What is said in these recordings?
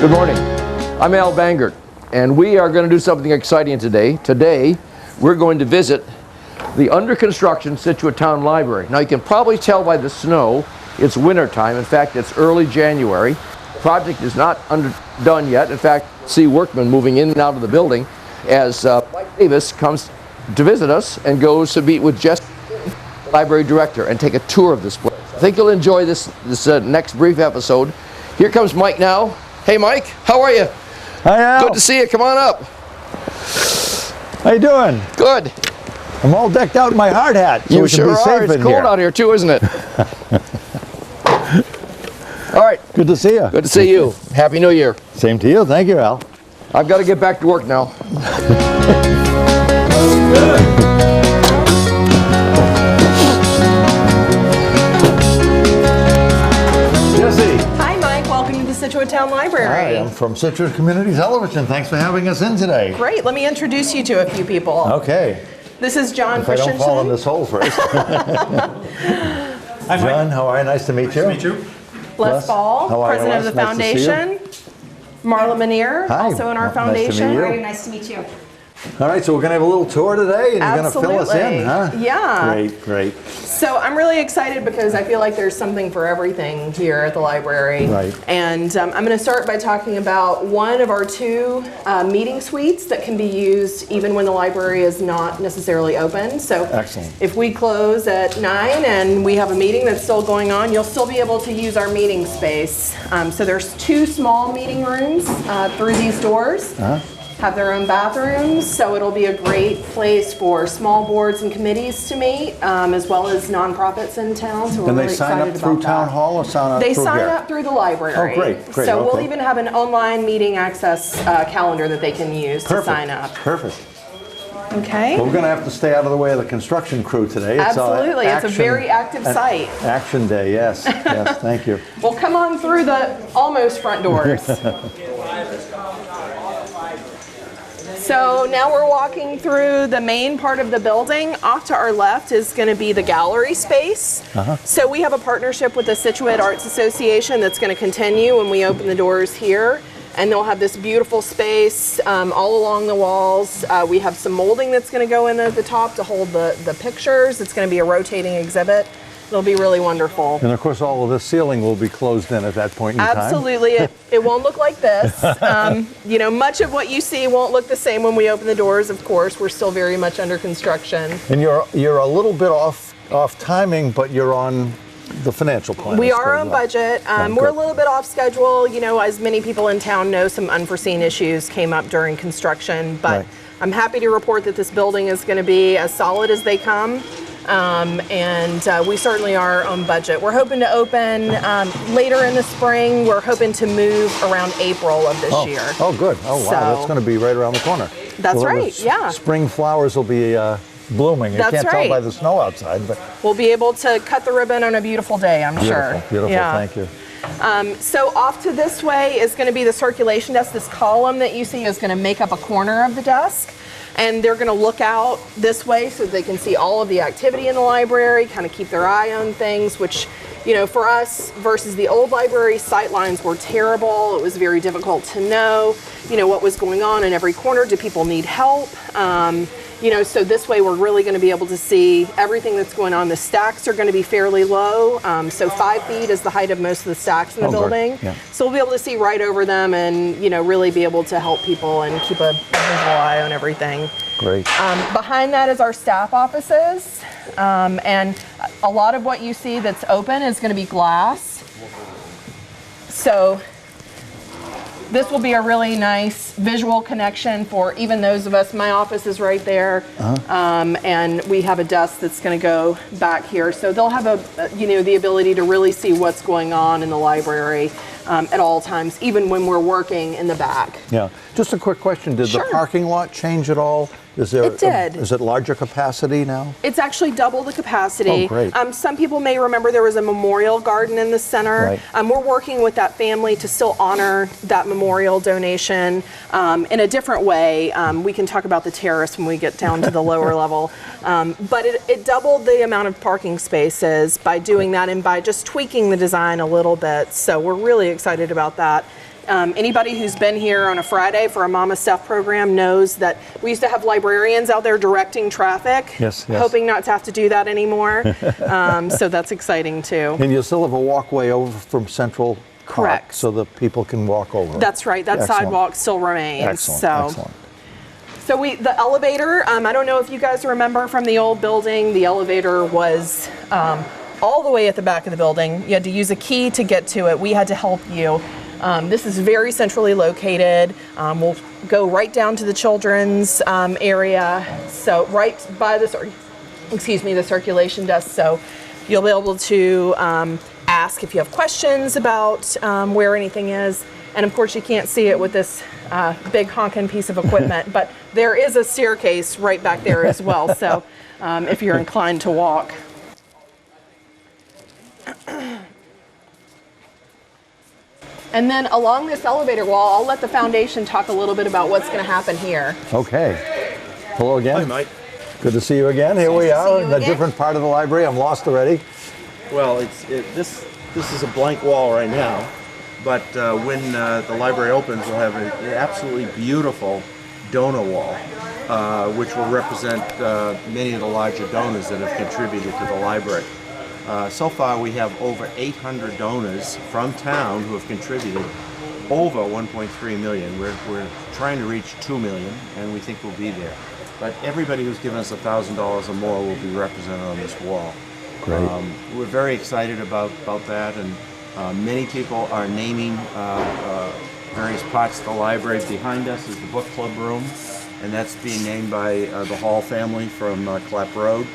Good morning. I'm Al Bangert, and we are going to do something exciting today. Today, we're going to visit the under construction Scituate Town Library. Now, you can probably tell by the snow, it's winter time. In fact, it's early January. The project is not done yet. In fact, see workmen moving in and out of the building as Mike Davis comes to visit us and goes to meet with Jess, the library director, and take a tour of this place. I think you'll enjoy this next brief episode. Here comes Mike now. Hey, Mike, how are you? Hi, Al. Good to see you. Come on up. How you doing? Good. I'm all decked out in my hard hat. So You sure are. It's cold out here too, isn't it? All right. Good to see you. Good to see you. Happy New Year. Same to you. Thank you, Al. I've got to get back to work now. Scituate Town Library. Hi, I'm from Scituate Community Television. Thanks for having us in today. Great. Let me introduce you to a few people. Okay. This is John If Christensen. I don't fall in this hole first. Hi, John. How are you? Nice to meet you. Nice to meet you. Les Ball, How are you, president of the Les? Nice to see foundation. Marla Manier, Hi. also in our Nice to foundation. meet you. Very nice to meet you. All right, so we're going to have a little tour today, and you're going to fill us in, huh? Yeah. Great, great. So I'm really excited because I feel like there's something for everything here at the library. Right. And I'm going to start by talking about one of our two meeting suites that can be used even when the library is not necessarily open. So Excellent. if we close at 9 and we have a meeting that's still going on, you'll still be able to use our meeting space. So there's two small meeting rooms through these doors. Have their own bathrooms, so it'll be a great place for small boards and committees to meet, as well as nonprofits in town. So we're And really they sign excited up through about Town that. Hall or sign up They through sign here? up through the library. Oh, great, great, So we'll okay. even have an online meeting access calendar that they can use to sign up. Perfect. Okay. Well, we're going to have to stay out of the way of the construction crew today. Absolutely, it's a very active site. Action day, yes, yes, thank you. Well, come on through the almost front doors. So now we're walking through the main part of the building. Off to our left is going to be the gallery space. So we have a partnership with the Scituate Arts Association that's going to continue when we open the doors here. And they'll have this beautiful space all along the walls. We have some molding that's going to go in at the top to hold the pictures. It's going to be a rotating exhibit. It'll be really wonderful. And of course, all of the ceiling will be closed in at that point in time. Absolutely, it won't look like this. You know, much of what you see won't look the same when we open the doors. Of course, we're still very much under construction. And you're a little bit off timing, but you're on the financial plan. We are on budget. We're a good. little bit off schedule. You know, as many people in town know, some unforeseen issues came up during construction. But Right. I'm happy to report that this building is going to be as solid as they come. And we certainly are on budget. We're hoping to open later in the spring. We're hoping to move around April of this year. Oh, good. Oh, wow. So- That's going to be right around the corner. That's Well, the right, yeah. Spring flowers will be blooming. You That's can't right. tell by the snow outside, but We'll be able to cut the ribbon on a beautiful day, I'm beautiful, sure. beautiful. Yeah. Thank you. So off to this way is going to be the circulation desk. This column that you see is going to make up a corner of the desk. And they're going to look out this way so they can see all of the activity in the library, kind of keep their eye on things, which, you know, for us versus the old library, sight lines were terrible. It was very difficult to know, you know, what was going on in every corner. Do people need help? You know, so this way we're really going to be able to see everything that's going on. The stacks are going to be fairly low. So 5 feet is the height of most of the stacks in the building. Yeah. So we'll be able to see right over them and, you know, really be able to help people and keep a visual eye on everything. Great. Behind that is our staff offices. And a lot of what you see that's open is going to be glass. So this will be a really nice visual connection for even those of us. My office is right there, and we have a desk that's going to go back here. So they'll have the ability to really see what's going on in the library at all times, even when we're working in the back. Yeah. Just a quick question. Did the parking lot change at all? Is there? It did. Is it larger capacity now? It's actually double the capacity. Oh, great. Some people may remember there was a memorial garden in the center. Right. We're working with that family to still honor that memorial donation in a different way. We can talk about the terrace when we get down to the lower level. But it doubled the amount of parking spaces by doing that and by just tweaking the design a little bit. So we're really excited about that. Anybody who's been here on a Friday for a Mama Steph program knows that we used to have librarians out there directing traffic. Yes. Hoping not to have to do that anymore. So that's exciting too. And you'll still have a walkway over from Central Park, Correct. so that people can walk over. That's right. That Excellent. sidewalk still remains. Excellent. So the elevator, I don't know if you guys remember from the old building, the elevator was all the way at the back of the building. You had to use a key to get to it. We had to help you. This is very centrally located. We'll go right down to the children's area. So right by the circulation desk. So you'll be able to ask if you have questions about where anything is. And of course you can't see it with this big honking piece of equipment, but there is a staircase right back there as well. So if you're inclined to walk. And then along this elevator wall, I'll let the foundation talk a little bit about what's going to happen here. Okay. Hello again. Hi, Mike. Good to see you again. Here we are in a different part of the library. I'm lost already. Well, this is a blank wall right now, but when the library opens, we'll have an absolutely beautiful donor wall, which will represent many of the larger donors that have contributed to the library. So far, we have over 800 donors from town who have contributed over 1.3 million. We're trying to reach 2 million, and we think we'll be there. But everybody who's given us $1,000 or more will be represented on this wall. Great. We're very excited about that, and many people are naming various parts of the library. Behind us is the book club room, and that's being named by the Hall family from Clapp Road.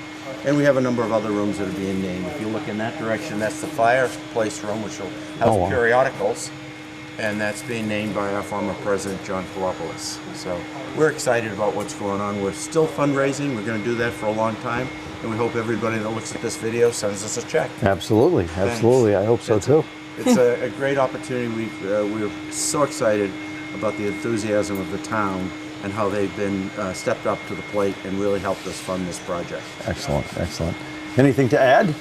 And we have a number of other rooms that are being named. If you look in that direction, that's the fireplace room, which will house periodicals. And that's being named by our former president, John Philopoulos. So we're excited about what's going on. We're still fundraising. We're going to do that for a long time. And we hope everybody that looks at this video sends us a check. Absolutely. Absolutely. I hope so too. It's a great opportunity. We're so excited about the enthusiasm of the town and how they've been stepped up to the plate and really helped us fund this project. Excellent. Excellent. Anything to add?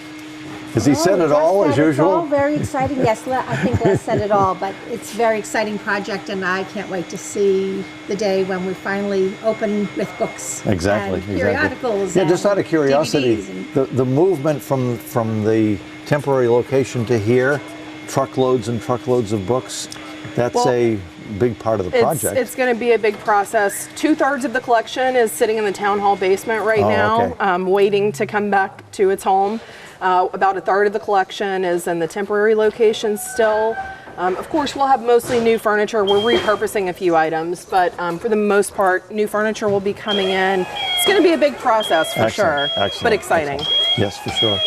Has he said it all as usual? It's all very exciting. Yes, I think Les said it all, but it's a very exciting project, and I can't wait to see the day when we finally open with books Exactly. and periodicals. Yeah, just out of curiosity, DVDs the movement from the temporary location to here, truckloads and truckloads of books, that's a big part of the project. It's going to be a big process. 2/3 of the collection is sitting in the town hall basement right now, okay. Waiting to come back to its home. About 1/3 of the collection is in the temporary location still. Of course, we'll have mostly new furniture. We're repurposing a few items, but for the most part, new furniture will be coming in. It's going to be a big process for sure, but exciting. Excellent. Yes, for sure.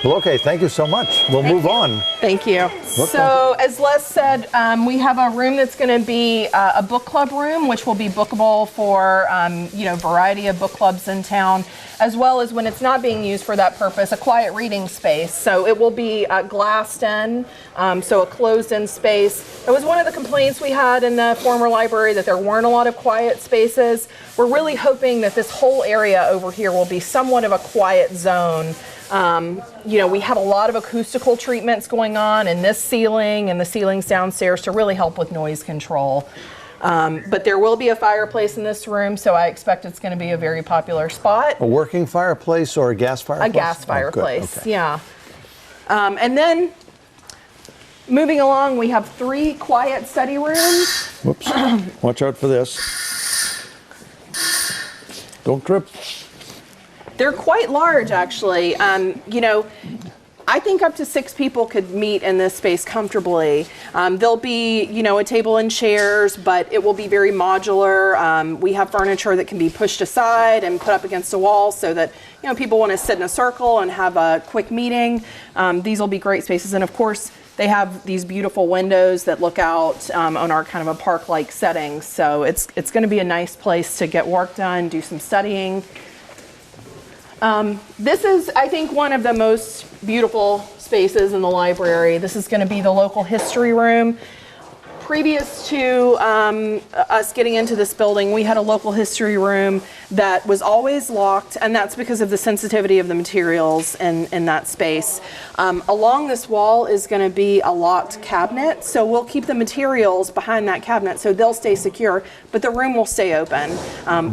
Well, okay, thank you so much. We'll move on. Thank you. So, as Les said, we have a room that's going to be a book club room, which will be bookable for variety of book clubs in town, as well as when it's not being used for that purpose, a quiet reading space. So it will be glassed in, so a closed-in space. It was one of the complaints we had in the former library that there weren't a lot of quiet spaces. We're really hoping that this whole area over here will be somewhat of a quiet zone. We have a lot of acoustical treatments going on in this ceiling and the ceilings downstairs to really help with noise control. But there will be a fireplace in this room, so I expect it's going to be a very popular spot. A working fireplace or a gas fireplace? A gas fireplace, okay. Yeah. And then moving along, we have 3 quiet study rooms. Whoops. Watch out for this. Don't trip. They're quite large, actually. I think up to 6 people could meet in this space comfortably. There'll be, a table and chairs, but it will be very modular. We have furniture that can be pushed aside and put up against a wall so that, people want to sit in a circle and have a quick meeting. These will be great spaces. And of course, they have these beautiful windows that look out on our kind of a park-like setting. So it's going to be a nice place to get work done, do some studying. This is, I think, one of the most beautiful spaces in the library. This is going to be the local history room. previous to us getting into this building, we had a local history room that was always locked, and that's because of the sensitivity of the materials in that space. Along this wall is going to be a locked cabinet, so we'll keep the materials behind that cabinet so they'll stay secure, but the room will stay open.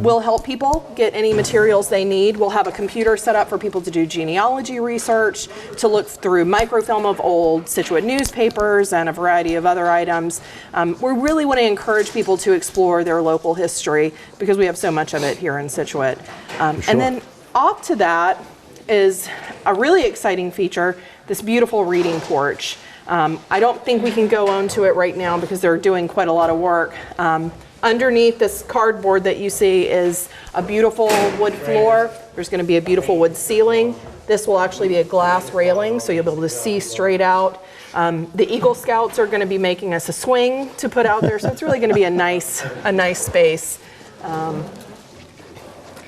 We'll help people get any materials they need. We'll have a computer set up for people to do genealogy research, to look through microfilm of old Scituate newspapers and a variety of other items. We really want to encourage people to explore their local history because we have so much of it here in Scituate. And then off to that is a really exciting feature, this beautiful reading porch. I don't think we can go onto it right now because they're doing quite a lot of work. Underneath this cardboard that you see is a beautiful wood floor. There's going to be a beautiful wood ceiling. This will actually be a glass railing, so you'll be able to see straight out. The Eagle Scouts are going to be making us a swing to put out there, so it's really going to be a nice space. And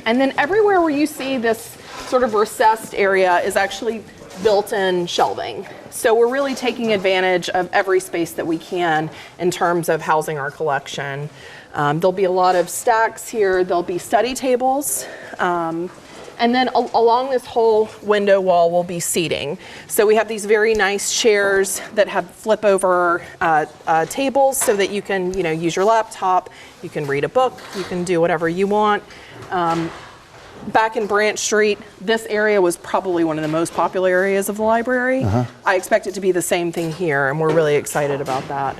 then everywhere where you see this sort of recessed area is actually built-in shelving. So we're really taking advantage of every space that we can in terms of housing our collection. There'll be a lot of stacks here. There'll be study tables. And then along this whole window wall will be seating. So we have these very nice chairs that have flip over tables so that you can, use your laptop, you can read a book, you can do whatever you want. Back in Branch Street, this area was probably one of the most popular areas of the library. I expect it to be the same thing here, and we're really excited about that.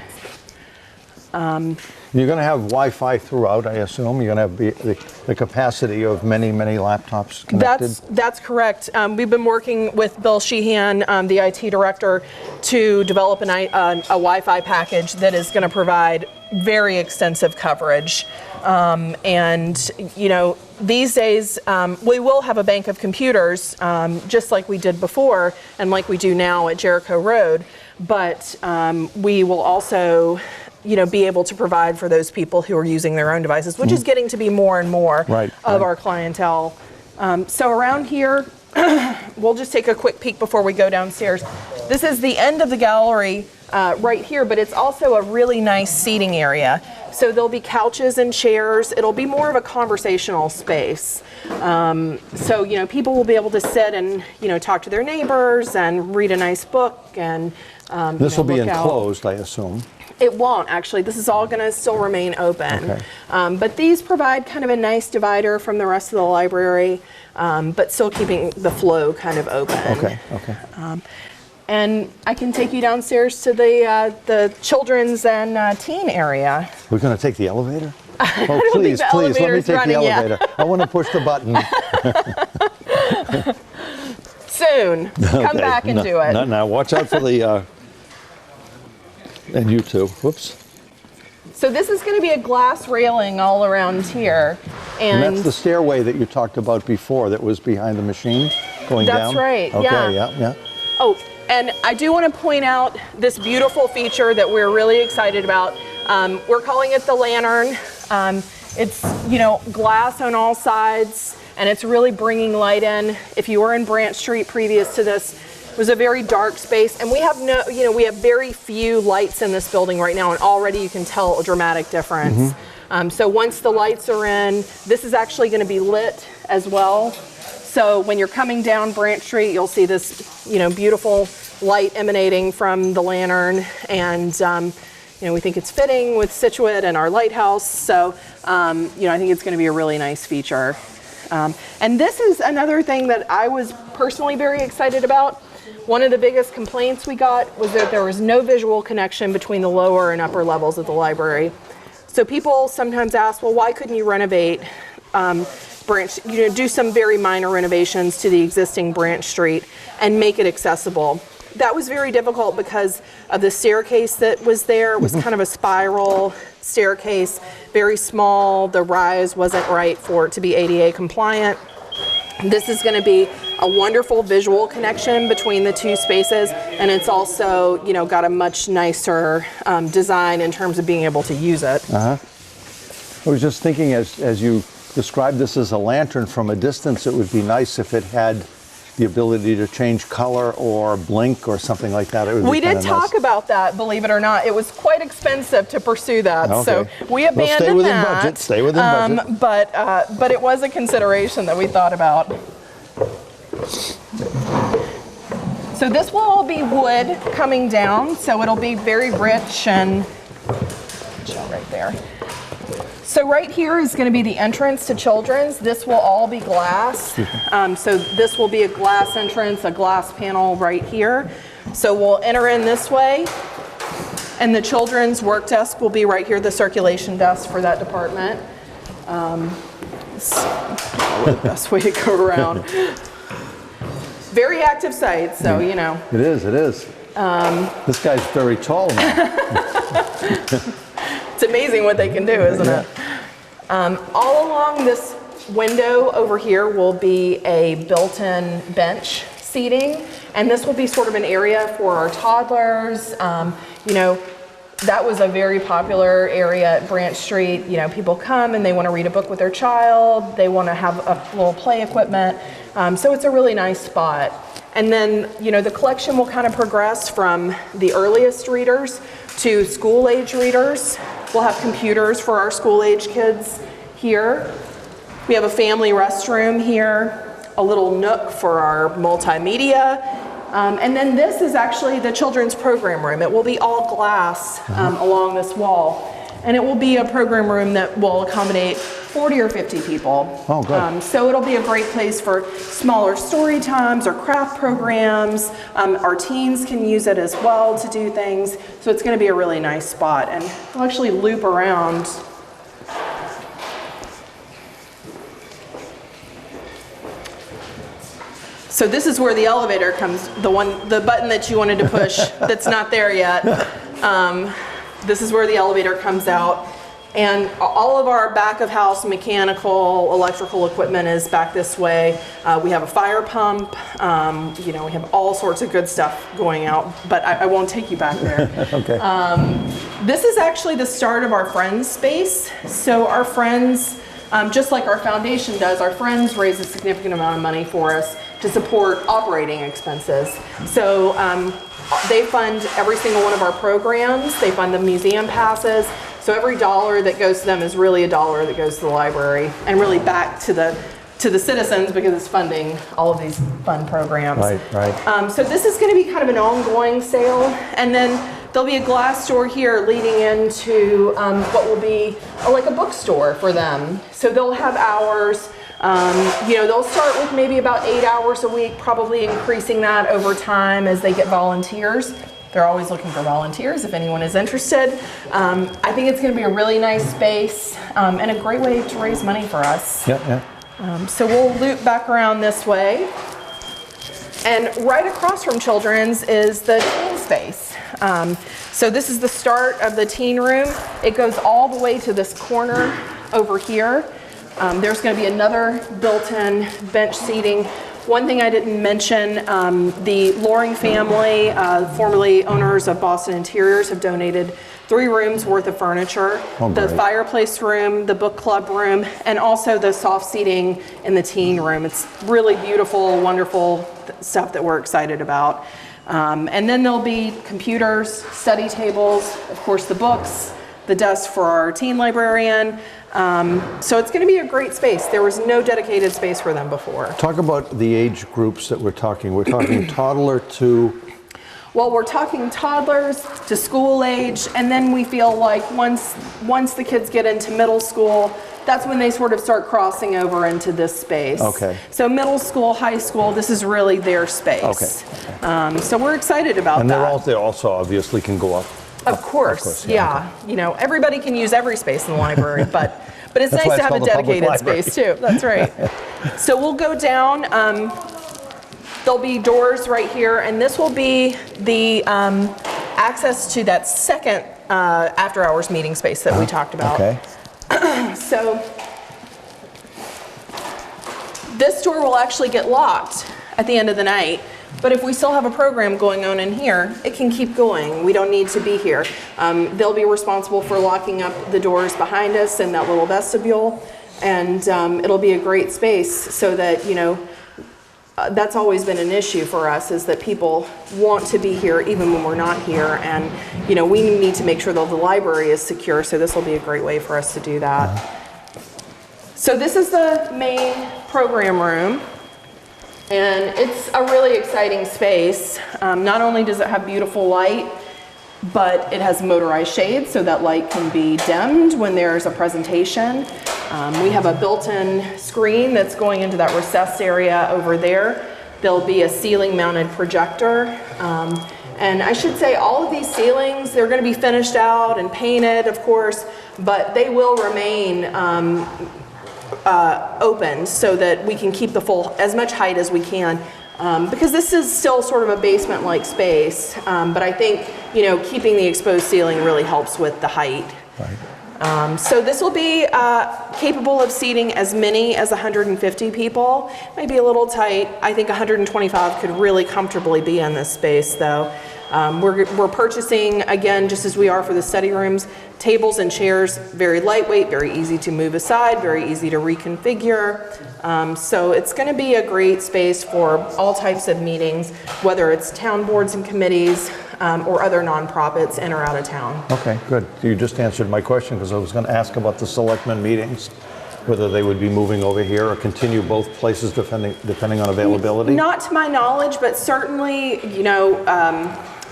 You're going to have Wi-Fi throughout, I assume. You're going to have the capacity of many, many laptops connected. That's correct. We've been working with Bill Sheehan, the IT director, to develop a Wi-Fi package that is going to provide very extensive coverage. These days, we will have a bank of computers, just like we did before and like we do now at Jericho Road, but we will also be able to provide for those people who are using their own devices, which is getting to be more and more of our clientele. So around here, we'll just take a quick peek before we go downstairs. This is the end of the gallery right here, but it's also a really nice seating area. So there'll be couches and chairs. It'll be more of a conversational space. So people will be able to sit and talk to their neighbors and read a nice book and this will be enclosed, I assume. It won't, actually. This is all going to still remain open. Okay. But these provide kind of a nice divider from the rest of the library, but still keeping the flow kind of open. Okay. And I can take you downstairs to the children's and teen area. We're going to take the elevator? Oh, please, let me take the elevator. I want to push the button. Soon. Come back and do it. Now, watch out for the... and you too. Whoops. So this is going to be a glass railing all around here. And that's the stairway that you talked about before that was behind the machine going down? That's right, Okay, yeah. Oh, and I do want to point out this beautiful feature that we're really excited about. We're calling it the lantern. It's, glass on all sides, and it's really bringing light in. If you were in Branch Street previous to this, it was a very dark space, and we have we have very few lights in this building right now, and already you can tell a dramatic difference. So once the lights are in, this is actually going to be lit as well. So when you're coming down Branch Street, you'll see this, beautiful light emanating from the lantern, and we think it's fitting with Scituate and our lighthouse. So I think it's going to be a really nice feature. And this is another thing that I was personally very excited about. One of the biggest complaints we got was that there was no visual connection between the lower and upper levels of the library. So people sometimes ask, well, why couldn't you renovate Branch, do some very minor renovations to the existing Branch Street and make it accessible? That was very difficult because of the staircase that was there. It was kind of a spiral staircase, very small. The rise wasn't right for it to be ADA compliant. This is going to be a wonderful visual connection between the two spaces, and it's also, got a much nicer design in terms of being able to use it. I was just thinking, as you described this as a lantern from a distance, it would be nice if it had the ability to change color or blink or something like that? It would be We did kinda talk nice. about that, believe it or not. It was quite expensive to pursue that, so Okay. we Well, abandoned stay within that. budget, stay within budget. But it was a consideration that we thought about. So this will all be wood coming down, so it'll be very rich and right there. So right here is going to be the entrance to Children's. This will all be glass. So this will be a glass entrance, a glass panel right here. So we'll enter in this way, and the Children's work desk will be right here, the circulation desk for that department. It's probably the best way to go around. Very active site, so you know. It is, it is. This guy's very tall now. It's amazing what they can do, isn't it? All along this window over here will be a built-in bench seating, and this will be sort of an area for our toddlers. You know, that was a very popular area at Branch Street. You know, people come and they want to read a book with their child. They want to have a little play equipment. So it's a really nice spot. And then, you know, the collection will kind of progress from the earliest readers to school-age readers. We'll have computers for our school-age kids here. We have a family restroom here, a little nook for our multimedia. And then this is actually the children's program room. It will be all glass along this wall. And it will be a program room that will accommodate 40 or 50 people. Oh, good. So it'll be a great place for smaller story times or craft programs. Our teens can use it as well to do things. So it's going to be a really nice spot. And we'll actually loop around. So this is where the elevator comes, the button that you wanted to push that's not there yet. This is where the elevator comes out. And all of our back of house mechanical, electrical equipment is back this way. We have a fire pump. You know, we have all sorts of good stuff going out, but I won't take you back there. Okay. This is actually the start of our Friends space. So our Friends, just like our foundation does, our Friends raise a significant amount of money for us to support operating expenses. So they fund every single one of our programs. They fund the museum passes. So every dollar that goes to them is really a dollar that goes to the library and really back to the citizens because it's funding all of these fun programs. Right. So this is going to be kind of an ongoing sale, and then there'll be a glass door here leading into what will be like a bookstore for them. So they'll have hours. You know, they'll start with maybe about 8 hours a week, probably increasing that over time as they get volunteers. They're always looking for volunteers if anyone is interested. I think it's going to be a really nice space and a great way to raise money for us. Yeah. So we'll loop back around this way. And right across from Children's is the teen space. So this is the start of the teen room. It goes all the way to this corner over here. There's going to be another built-in bench seating. One thing I didn't mention, the Loring family, formerly owners of Boston Interiors, have donated 3 rooms worth of furniture. Oh, the great. fireplace room, the book club room, and also the soft seating in the teen room. It's really beautiful, wonderful stuff that we're excited about. And then there'll be computers, study tables, of course the books, the desk for our teen librarian. So it's going to be a great space. There was no dedicated space for them before. Talk about the age groups that we're talking. We're talking toddler to... Well, we're talking toddlers to school age, and then we feel like once the kids get into middle school, that's when they sort of start crossing over into this space. Okay. So middle school, high school, this is really their space. Okay. So we're excited about And that. they also obviously can go up. Of course, yeah. You know, everybody can use every space in the library, but it's That's nice why to it's have a called the public dedicated library. space too. That's right. So we'll go down. There'll be doors right here, and this will be the access to that second after-hours meeting space that we talked about. Okay. So this door will actually get locked at the end of the night. But if we still have a program going on in here, it can keep going. We don't need to be here. They'll be responsible for locking up the doors behind us in that little vestibule. And it'll be a great space so that, you know, that's always been an issue for us, is that people want to be here even when we're not here, and we need to make sure that the library is secure, so this will be a great way for us to do that. So this is the main program room, and it's a really exciting space. Not only does it have beautiful light, but it has motorized shades so that light can be dimmed when there's a presentation. We have a built-in screen that's going into that recessed area over there. There'll be a ceiling-mounted projector. And I should say all of these ceilings, they're going to be finished out and painted, of course, but they will remain open so that we can keep the full, as much height as we can. Because this is still sort of a basement-like space, but I think keeping the exposed ceiling really helps with the height. Right. So this will be capable of seating as many as 150 people. Might be a little tight. I think 125 could really comfortably be in this space, though. We're purchasing, again, just as we are for the study rooms, tables and chairs, very lightweight, very easy to move aside, very easy to reconfigure. So it's going to be a great space for all types of meetings, whether it's town boards and committees or other nonprofits in or out of town. Okay, good. You just answered my question, because I was going to ask about the selectmen meetings, whether they would be moving over here or continue both places depending on availability. Not to my knowledge, but certainly,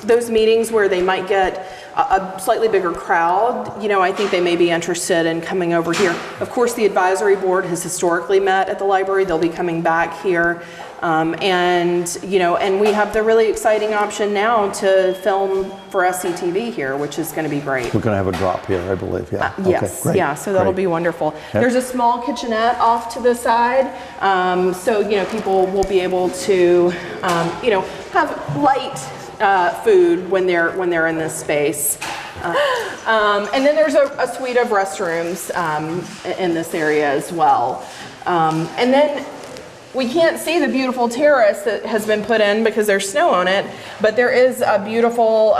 those meetings where they might get a slightly bigger crowd, I think they may be interested in coming over here. Of course, the advisory board has historically met at the library. They'll be coming back here. And we have the really exciting option now to film for SCTV here, which is going to be great. We're going to have a drop here, I believe, yeah. Yes, okay, great. yeah, so that'll be wonderful. Yep. There's a small kitchenette off to the side, so people will be able to, have light food when they're in this space. And then there's a suite of restrooms in this area as well. And then we can't see the beautiful terrace that has been put in because there's snow on it, but there is a beautiful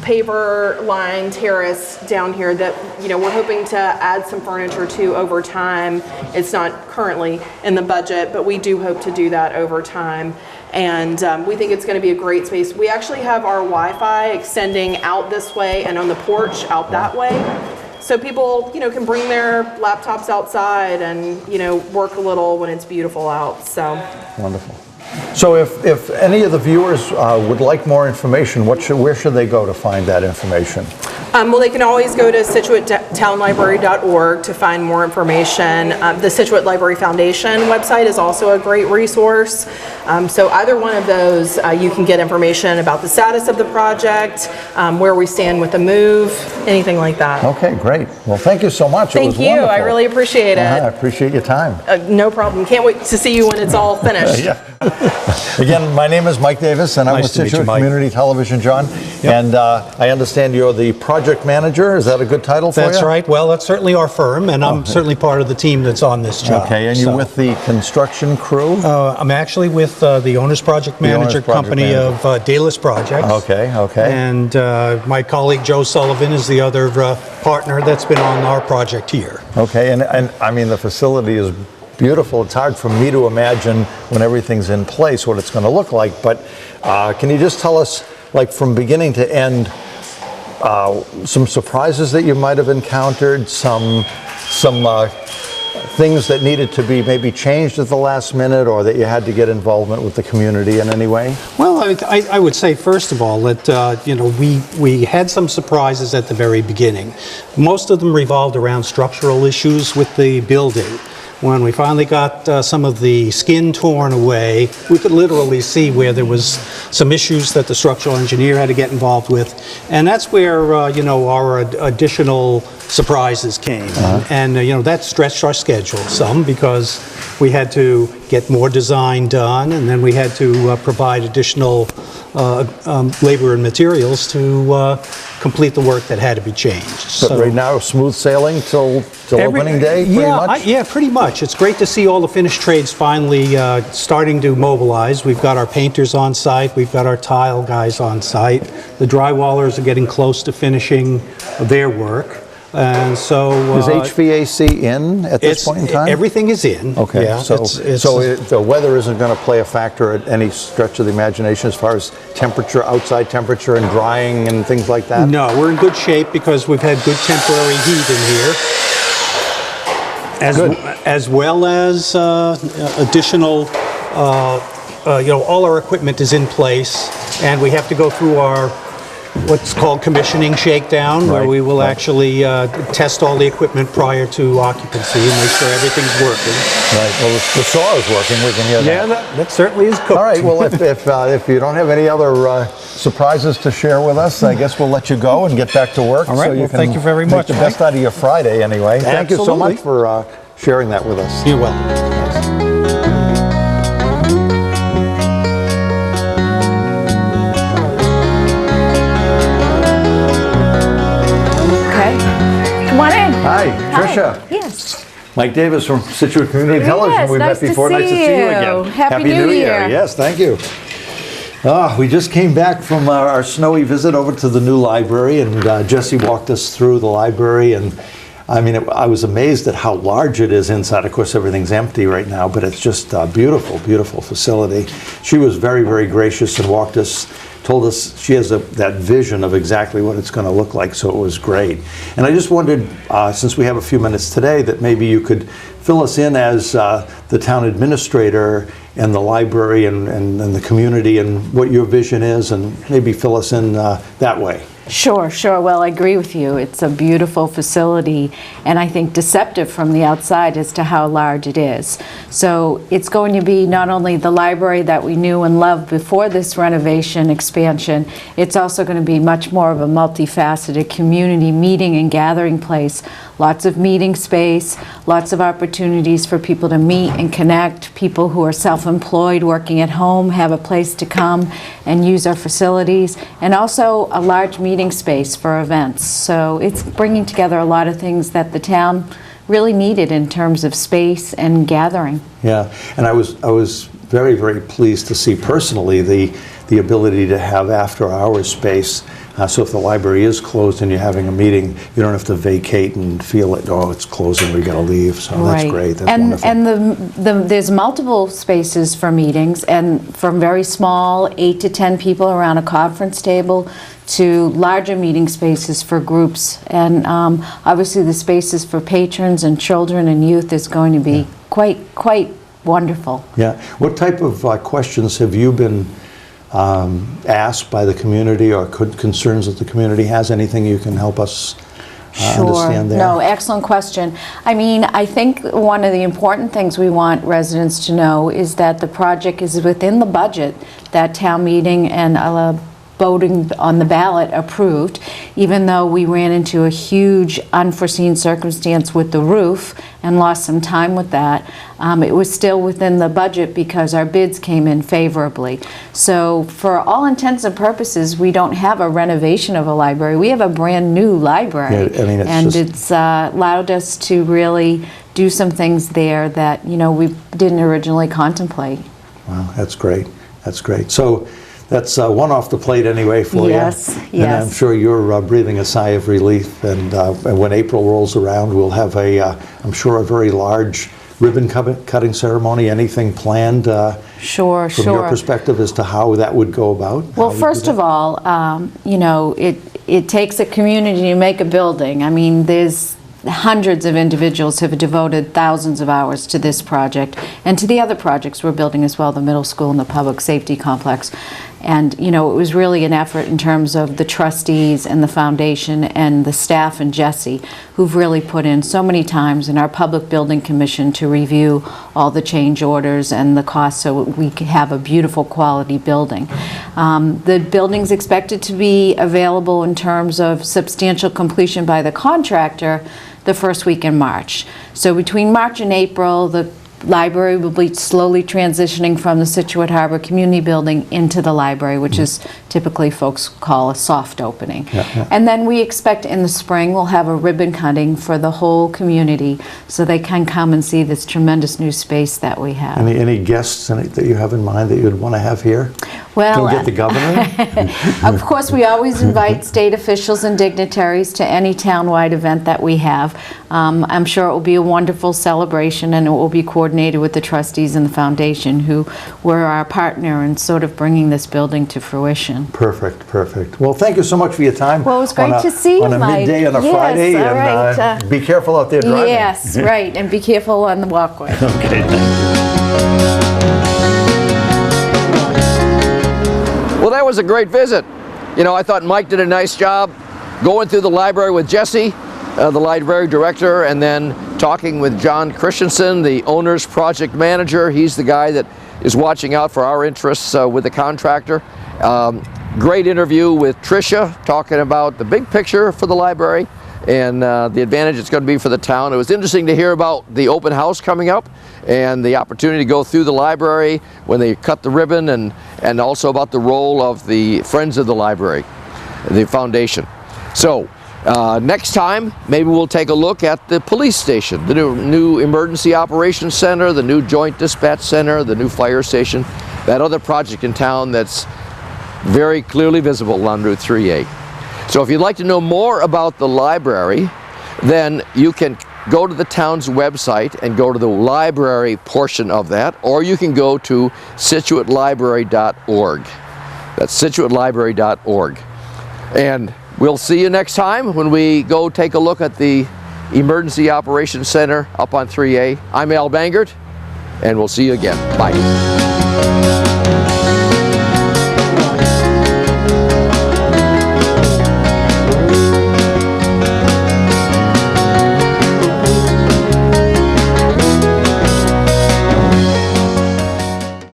paver-lined terrace down here that we're hoping to add some furniture to over time. It's not currently in the budget, but we do hope to do that over time. And we think it's going to be a great space. We actually have our Wi-Fi extending out this way and on the porch out that way. So people, can bring their laptops outside and, work a little when it's beautiful out. So Wonderful. So if any of the viewers would like more information, where should they go to find that information? Well, they can always go to ScituateTownLibrary.org to find more information. The Scituate Library Foundation website is also a great resource. So either one of those, you can get information about the status of the project, where we stand with the move, anything like that. Okay, great. Well, thank you so much. Thank you. I really appreciate it. I appreciate your time. No problem. Can't wait to see you when it's all finished. Yeah. Again, my name is Mike Davis, and I'm with Scituate Community Television, John. Yep. And I understand you're the project manager. Is that a good title for you? That's right. Well, that's certainly our firm, and I'm certainly part of the team that's on this job. Okay, and you're with the construction crew? I'm actually with the owner's project manager company of Dalis Projects. Okay, okay. And my colleague Joe Sullivan is the other partner that's been on our project here. Okay, and I mean, the facility is beautiful. It's hard for me to imagine when everything's in place what it's going to look like, but can you just tell us, like, from beginning to end, some surprises that you might have encountered, some things that needed to be maybe changed at the last minute, or that you had to get involvement with the community in any way? Well, I would say, first of all, that we had some surprises at the very beginning. Most of them revolved around structural issues with the building. When we finally got some of the skin torn away, we could literally see where there was some issues that the structural engineer had to get involved with, and that's where our additional surprises came. And that stretched our schedule some, because we had to get more design done, and then we had to provide additional labor and materials to complete the work that had to be changed. But right now, smooth sailing till opening day, pretty much? Yeah, pretty much. It's great to see all the finished trades finally starting to mobilize. We've got our painters on site, we've got our tile guys on site. The drywallers are getting close to finishing their work. And so... Is HVAC in at this point in time? Everything is in. Okay, yeah. so the weather isn't going to play a factor at any stretch of the imagination as far as temperature, outside temperature and drying and things like that? No, we're in good shape because we've had good temporary heat in here. As well as additional, all our equipment is in place, and we have to go through our what's called commissioning shakedown, where we will actually test all the equipment prior to occupancy and make sure everything's working. Right. Well, the saw is working. We can hear that. Yeah, that certainly is cooked. All right. Well, if you don't have any other surprises to share with us, I guess we'll let you go and get back to work. All right. So you well, can thank you very much. Make the best out of your Friday, anyway. Thank you so Absolutely. much for sharing that with us. You're welcome. Come on in. Hi, Tricia. Yes. Mike Davis from Scituate Community Television. Yes, We've nice met to before. see Nice to see you you. again. Happy New Year. Yes, thank you. We just came back from our snowy visit over to the new library, and Jesse walked us through the library, and I mean, I was amazed at how large it is inside. Of course, everything's empty right now, but it's just a beautiful, beautiful facility. She was very, very gracious and walked us, told us she has that vision of exactly what it's going to look like, so it was great. And I just wondered, since we have a few minutes today, that maybe you could fill us in as the town administrator and the library and the community and what your vision is, and maybe fill us in that way. Sure. Well, I agree with you. It's a beautiful facility, and I think deceptive from the outside as to how large it is. So it's going to be not only the library that we knew and loved before this renovation expansion, it's also going to be much more of a multifaceted community meeting and gathering place. Lots of meeting space, lots of opportunities for people to meet and connect. People who are self-employed, working at home, have a place to come and use our facilities, and also a large meeting space for events. So it's bringing together a lot of things that the town really needed in terms of space and gathering. Yeah, and I was very, very pleased to see personally the ability to have after-hours space. So if the library is closed and you're having a meeting, you don't have to vacate and feel it, oh, it's closing, we gotta leave. So that's great, that's wonderful. And there's multiple spaces for meetings, and from very small, 8 to 10 people around a conference table, to larger meeting spaces for groups. And obviously the spaces for patrons and children and youth is going to be quite wonderful. Yeah, what type of questions have you been asked by the community, or concerns that the community has? Anything you can help us understand there? No, excellent question. I mean, I think one of the important things we want residents to know is that the project is within the budget that town meeting and voting on the ballot approved, even though we ran into a huge unforeseen circumstance with the roof and lost some time with that. It was still within the budget because our bids came in favorably. So for all intents and purposes, we don't have a renovation of a library. We have a brand new library. Yeah, I mean, it's allowed us to really do some things there that, we didn't originally contemplate. Wow, that's great. That's great. So that's one off the plate anyway for you. Yes. And I'm sure you're breathing a sigh of relief. And when April rolls around, we'll have I'm sure, a very large ribbon cutting ceremony. Anything planned from your perspective as to how that would go about? Well, first of all, it takes a community to make a building. I mean, there's hundreds of individuals have devoted thousands of hours to this project and to the other projects we're building as well, the middle school and the public safety complex. And, it was really an effort in terms of the trustees and the foundation and the staff and Jesse, who've really put in so many times in our public building commission to review all the change orders and the costs so we could have a beautiful quality building. The building's expected to be available in terms of substantial completion by the contractor the first week in March. So between March and April, the library will be slowly transitioning from the Scituate Harbor Community Building into the library, which is typically folks call a soft opening. And then we expect in the spring we'll have a ribbon cutting for the whole community so they can come and see this tremendous new space that we have. Any guests that you have in mind that you'd want to have here? Well, Can we get the governor? of course, we always invite state officials and dignitaries to any townwide event that we have. I'm sure it will be a wonderful celebration, and it will be coordinated with the trustees and the foundation, who were our partner in sort of bringing this building to fruition. Perfect, perfect. Well, thank you so much for your time. Well, it was great to see you, on a Mike. midday on a Yes, Friday, all and right, be careful out there driving. Yes, right, and be careful on the walkway. Okay, Well, that was a great visit. You know, I thought Mike did a nice job going through the library with Jesse, the library director, and then talking with John Christensen, the owner's project manager. He's the guy that is watching out for our interests with the contractor. Great interview with Tricia, talking about the big picture for the library and the advantage it's going to be for the town. It was interesting to hear about the open house coming up and the opportunity to go through the library when they cut the ribbon, and also about the role of the Friends of the Library, the foundation. So next time, maybe we'll take a look at the police station, the new emergency operations center, the new joint dispatch center, the new fire station, that other project in town that's very clearly visible on Route 3A. So if you'd like to know more about the library, then you can go to the town's website and go to the library portion of that, or you can go to ScituateLibrary.org. That's ScituateLibrary.org. And we'll see you next time when we go take a look at the Emergency Operations Center up on 3A. I'm Al Bangert, and we'll see you again. Bye.